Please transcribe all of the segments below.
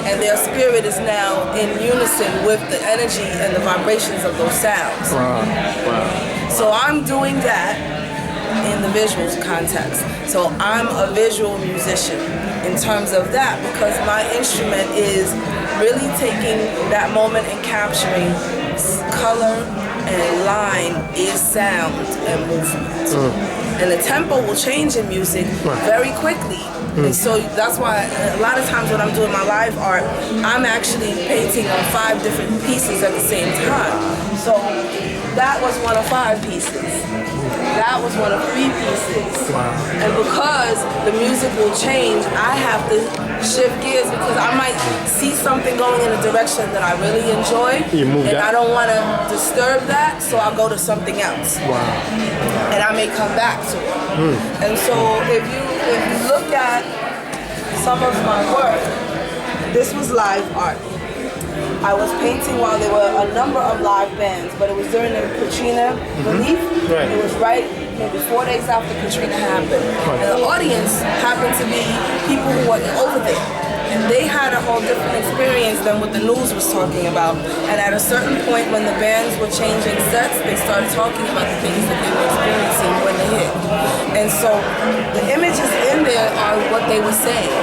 and their spirit is now in unison with the energy and the vibrations of those sounds. Wow. Wow. So I'm doing that in the visual context. So I'm a visual musician in terms of that, because my instrument is really taking that moment and capturing color and line is sound and movement. And the tempo will change in music very quickly. And so that's why a lot of times when I'm doing my live art, I'm actually painting on 5 different pieces at the same time. So that was one of 5 pieces. That was one of 3 pieces. Wow. And because the music will change, I have to shift gears, because I might see something going in a direction that I really enjoy, and I don't want to disturb that, so I'll go to something else. Wow. And I may come back to it. And so if you look at some of my work, this was live art. I was painting while there were a number of live bands, but it was during the Katrina relief. Right. It was maybe 4 days after Katrina happened. And the audience happened to be people who were over there. And they had a whole different experience than what the news was talking about. And at a certain point when the bands were changing sets, they started talking about the things that they were experiencing when they hit. And so the images in there are what they were saying.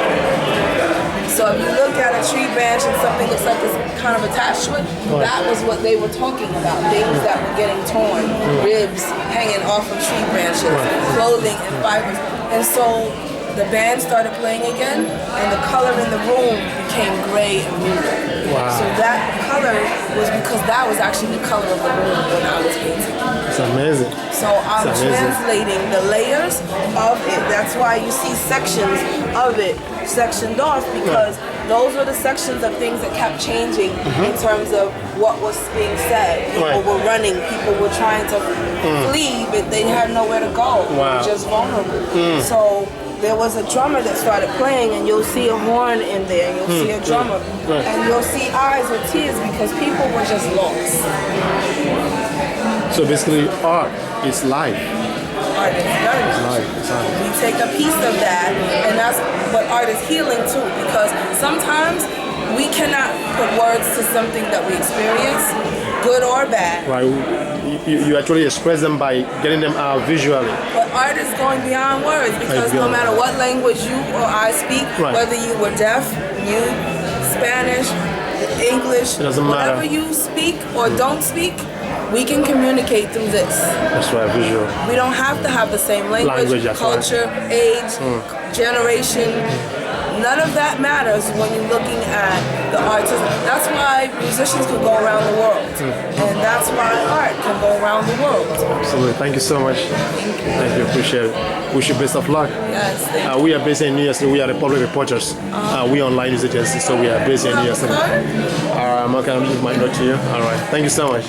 So if you look at a tree branch and something looks like it's kind of attached to it, that was what they were talking about. Things that were getting torn, ribs hanging off of tree branches, clothing and fibers. And so the band started playing again, and the color in the room became gray and muted. Wow. So that color was because that was actually the color of the room when I was painting. It's amazing. So I'm translating the layers of it. That's why you see sections of it sectioned off, because those were the sections of things that kept changing in terms of what was being said. People were running, people were trying to flee, but they had nowhere to go. They were just vulnerable. So there was a drummer that started playing, and you'll see a horn in there, and you'll see a drummer, and you'll see eyes with tears because people were just lost. So basically, art is life. Art is learning. We take a piece of that, and that's what art is healing too, because sometimes we cannot put words to something that we experience, good or bad. Right. You actually express them by getting them out visually. But art is going beyond words, because no matter what language you or I speak, whether you were deaf, mute, Spanish, English, whatever you speak or don't speak, we can communicate through this. That's right, visual. We don't have to have the same language culture, age, generation. None of that matters when you're looking at the artism. That's why musicians can go around the world. And that's why art can go around the world. Absolutely. Thank you so much. Thank you. Appreciate it. Wish you best of luck. Yes, thank you. We are based in New York City. We are the public reporters. We are online news agency, so we are based in New York City. I'm going to leave my note to you. All right. Thank you so much.